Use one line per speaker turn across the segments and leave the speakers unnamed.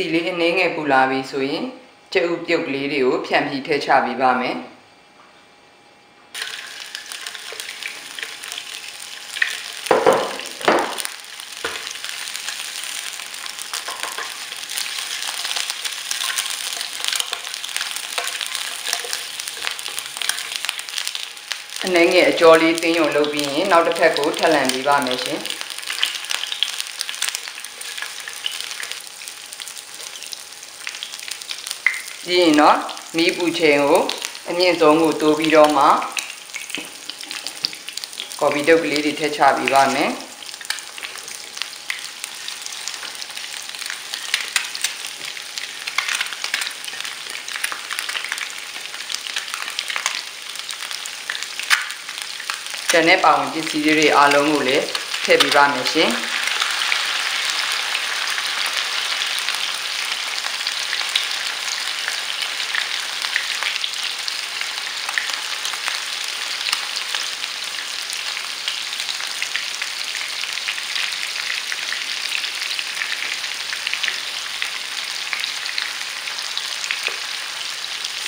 စီလေးအနည်းငယ်ပူလာပြီဆိုရင်ကြက်ဥပြုတ်ကလေးတွေကိုဖြန့်ပြီးထည့်ချပေးပါမယ်အနည်းငယ်အကျော်လေးတင်းရုံလုပ်ပြီးရင်နောက်တစ်ဖက်ကိုထပ်လန်ပေးပါမယ်ရှင်ပြီးရင်တော့မီးပူချိန်ကိုအမြင့်ဆုံးကိုတိုးပြီးတော့မှကော်ပီတုပ်ကလေးတွေထည့်ချပေးပါမယ်ကျန်တဲ့ပါဝင်ပစ္စည်းတွေအားလုံးကိုလည်းထည့်ပေးပါမယ်ရှင်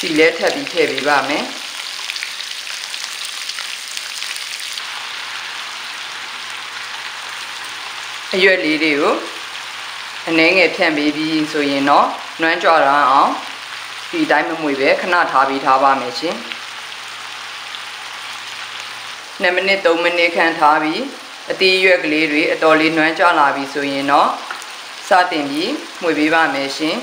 စီလဲထပ်ပြီးထည့်ပေးပါမယ်အရွက်လေးတွေကိုအနည်းငယ်ဖြန့်ပေးပြီးဆိုရင်တော့နွမ်းကြွလာအောင်ဒီတိုင်းမမွေပဲခဏထားပေးထားပါမယ်ရှင်2မိနစ်3မိနစ်ခန့်ထားပြီးအသီးရွက်ကလေးတွေအတော်လေးနွမ်းကြွလာပြီဆိုရင်တော့စတင်ပြီးမွေပေးပါမယ်ရှင်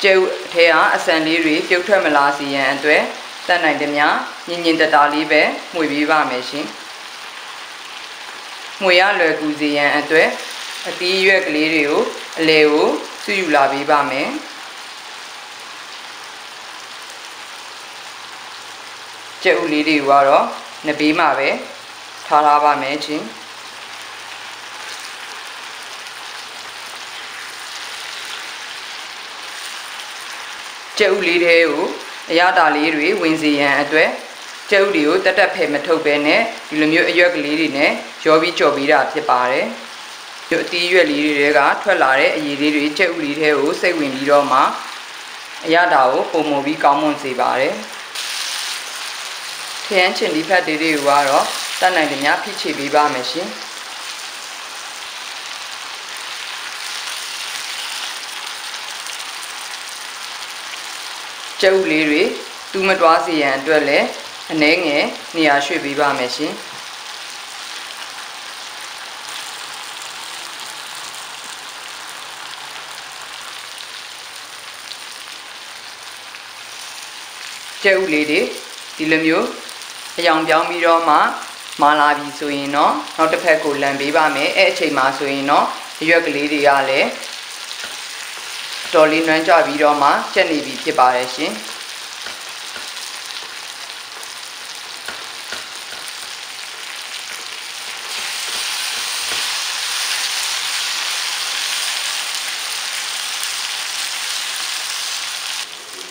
ကျုပ်အထဲကအဆန်လေးတွေပြုတ်ထွက်မလာစေရန်အတွက်တတ်နိုင်သမျှညင်ညင်တတာလေးပဲမှွေပေးပါမယ်ရှင်မှွေရလွယ်ကူစေရန်အတွက်အသီးရွက်ကလေးတွေကိုအလဲကိုစုယူလာပေးပါမယ်ကျုပ်လေးတွေကတော့နှစ်ပေးမှာပဲထားထားပါမယ်ရှင်ကျုပ်လေးတွေကိုအရသာလေးတွေဝင်စေရန်အတွက်ကျုပ်တွေကိုတက်တက်ဖယ်မထုတ်ဘဲနဲ့ဒီလိုမျိုးအရွက်ကလေးတွေနဲ့ရောပြီးကြော်ပြီးတာဖြစ်ပါတယ်ဒီအသီးရွက်လေးတွေကထွက်လာတဲ့အရည်လေးတွေကျုပ်လေးတွေကိုစိတ်ဝင်ပြီးတော့မှအရသာကိုပုံမပြီးကောင်းမွန်စေပါတယ်ခရမ်းချင်ဒီဖက်တွေကတော့တတ်နိုင်သမျှဖိချေပေးပါမယ်ရှင်ကျုပ်လေးတွေတူးမတွားစေရန်အတွက်လည်းအနည်းငယ်နေရာရွှေ့ပေးပါမယ်ရှင်ကျုပ်လေးတွေဒီလိုမျိုးအယောင်ပြောင်းပြီးတော့မှမာလာပြီဆိုရင်တော့နောက်တစ်ဖက်ကိုလန်ပေးပါမယ်အဲ့အချိန်မှာဆိုရင်တော့အရွက်ကလေးတွေကလည်းတော်လေးနွမ်းကြပြီးတော့မှချက်နေပြီဖြစ်ပါတယ်ရှင်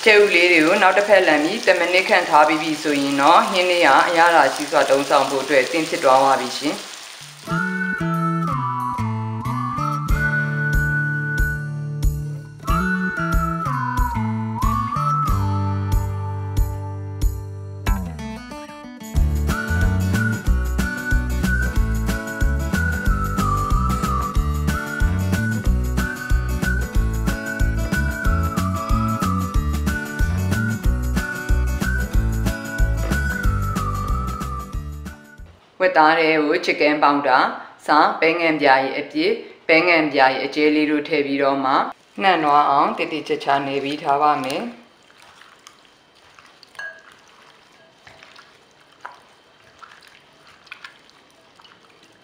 ကျုပ်လေးတွေကိုနောက်တစ်ဖက်လန်ပြီး10မိနစ်ခန့်ထားပြီးပြီဆိုရင်တော့ဟင်းလေးကအရသာရှိစွာတုံးဆောင်ဖို့အတွက်သင်ဖြစ်သွားပါပြီရှင်ဝက်သားတွေကိုချစ်ကင်းပေါင်တာစားပဲငံပြားရဲ့အပြည့်ပဲငံပြားရဲ့အကျဲလေးတို့ထည့်ပြီးတော့မှနှံ့နွားအောင်တိတိကျကျနေပြီးထားပါမယ်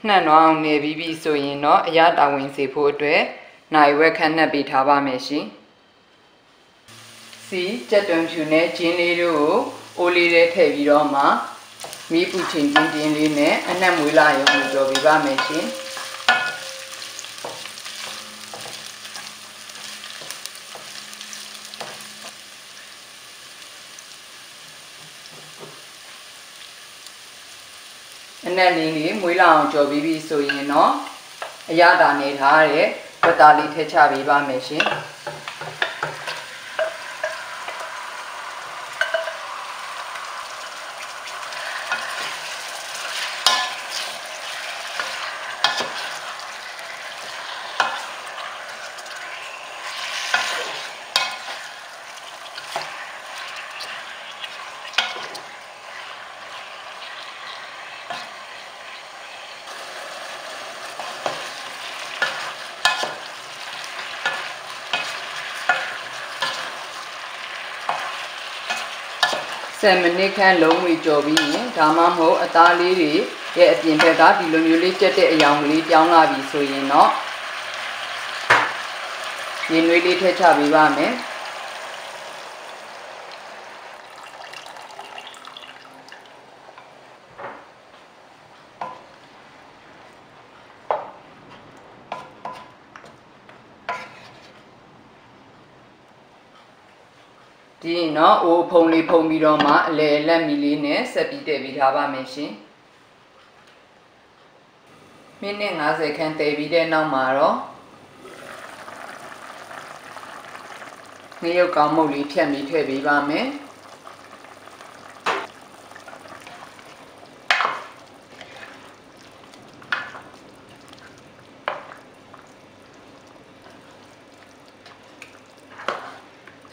နှံ့နွားအောင်နေပြီးပြီဆိုရင်တော့အရတာဝင်စေဖို့အတွက်နိုင်ဝက်ခန့်နှက်ပေးထားပါမယ်ရှင်စီကြက်သွန်ဖြူနဲ့ကျင်းလေးတို့ကိုအိုးလေးထဲထည့်ပြီးတော့မှမီးပူချိန်ပြင်းပြင်းလေးနဲ့အနက်မွေးလာရုံကိုကြော်ပေးပါမယ်ရှင်အနက်လေးလေးမွေးလာအောင်ကြော်ပြီးပြီဆိုရင်တော့ အရသာနေထားတဲ့ဘတာလေးထည့်ချပေးပါမယ်ရှင်10 မိနစ်ခန့်လုံးဝကြော်ပြီးရင်ဒါမှမဟုတ်အသားလေးတွေရဲ့အပြင်ဘက်ကဒီလိုမျိုးလေးကျက်တဲ့အယောင်ကလေးပြောင်းလာပြီဆိုရင်တော့ရေနွေးလေးထည့်ချပေးပါမယ်ဒီနော်အိုးဖုံလေးဖုံပြီးတော့မှအလဲလက်မီလေးနဲ့ဆက်ပြီးတည်ပြီးထားပါမယ်ရှင်မိနစ်50ခန့်တည်ပြီးတဲ့နောက်မှာတော့ငရုတ်ကောင်းမုတ်လေးဖြတ်ပြီးထည့်ပေးပါမယ်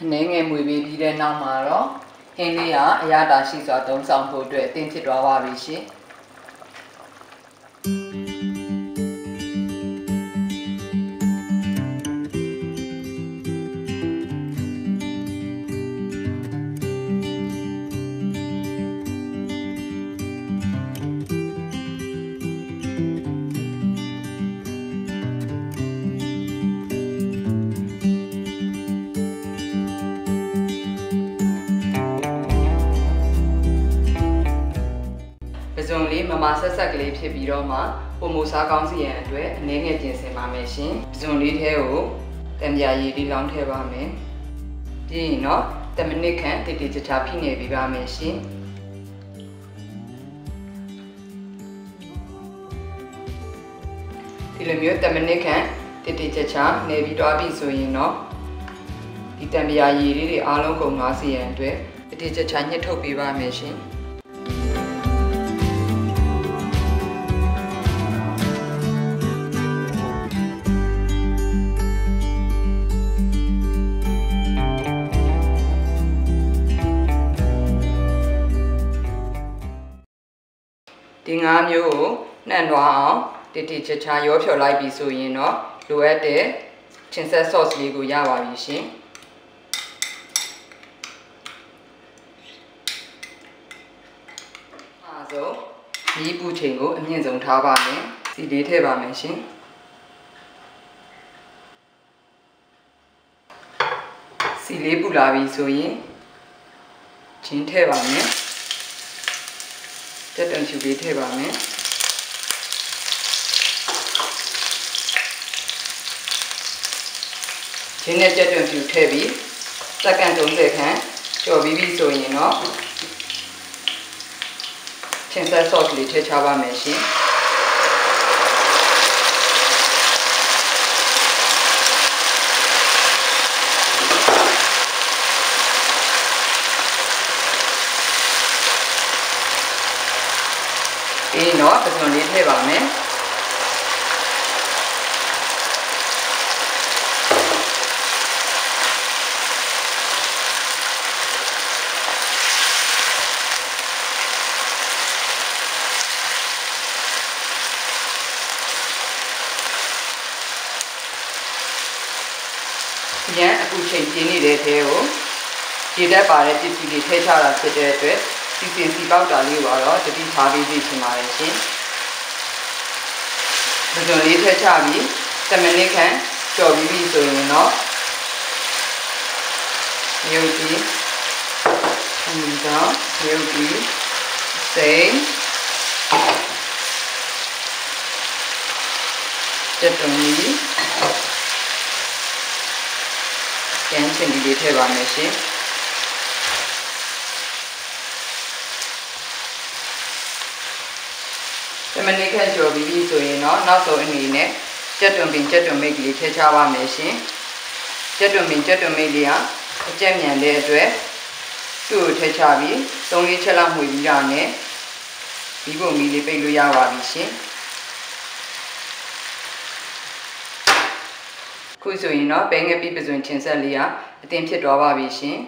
အနေငယ်မွေပေးပြီးတဲ့နောက်မှာတော့ဟင်းလေးကအရသာရှိစွာသုံးဆောင်ဖို့အတွက်အသင့်ဖြစ်သွားပါပြီရှင်ပဇွန်လေးမမဆက်ဆက်ကလေးဖြစ်ပြီးတော့မှပုံမစားကောင်းစီရန်အတွက်အနေငယ်ပြင်ဆင်ပါမယ်ရှင်ပဇွန်လေးထဲကိုတံပြာရည်လေးလောင်းထည့်ပါမယ်ပြီးရင်တော့10 မိနစ်ခန့်တိတိကျကျဖိနေပေးပါမယ်ရှင်ဒီလိုမျိုး10 မိနစ်ခန့်တိတိကျကျနေပြီးတော့ပြီဆိုရင်တော့ဒီတံပြာရည်လေးတွေအားလုံးကုန်သွားစီရန်အတွက်တိတိကျကျညှစ်ထုတ်ပေးပါမယ်ရှင်ဒီငါးမျိုးကိုနှံ့သွားအောင်တိတိကျကျရောဖြော်လိုက်ပြီဆိုရင်တော့လိုအပ်တဲ့ချင်းဆက် sauce လေးကိုရပါပြီရှင်အားဆုံးဒီပူချိန်ကိုအမြင့်ဆုံးထားပါမယ်စီလေးထည့်ပါမယ်ရှင်စီလေးပူလာပြီဆိုရင်ချင်းထည့်ပါမယ်တက်တန်ချူလေးထည့်ပါမယ်ချင်းနဲ့တက်တန်ချူထည့်ပြီးစက္ကန့်30ခန့်ကြော်ပြီးပြီဆိုရင်တော့ချင်းဆက် sauce လေးထည့်ချပါမယ်ရှင်ပြီးတော့ပဇွန်လေးထည့်ပါမယ်ရန်အခုချိန်ပြင်းနေတဲ့ထဲကိုရေတက်ပါတဲ့ပစ္စည်းတွေထည့်ချတာဖြစ်တဲ့အတွက်စီပေါက်တာလေးကိုတော့တတိထားပြီးသိချင်ပါတယ်ရှင်ပဇွန်လေးထည့်ချပြီး10 မိနစ်ခန့်ကြော်ပြီးပြီဆိုရင်တော့မြုပ်ပြီးမြုပ်ပြီးစိတ်တက်တုံးကြီးကျန်းချင်လေးထည့်ပါမယ်ရှင်10 မိနစ်ခန့်ကြော်ပြီးပြီဆိုရင်တော့နောက်ဆုံးအနေနဲ့ ကြက်တွန်ပင်ကြက်တွန်မိတ်ကလေးထည့်ချပါမယ်ရှင်ကြက်တွန်ပင်ကြက်တွန်မိတ်လေးကအကြက်မြန်တဲ့အတွက်သူ့ကိုထည့်ချပြီး3-4ချက်လောက်မှွေပြီးတာနဲ့ဒီပုံမီလေးပိတ်လို့ရပါပြီရှင်ခုဆိုရင်တော့ပဲငယ်ပြီးပစွန်ချင်းဆက်လေးကအတင်ဖြစ်သွားပါပြီရှင်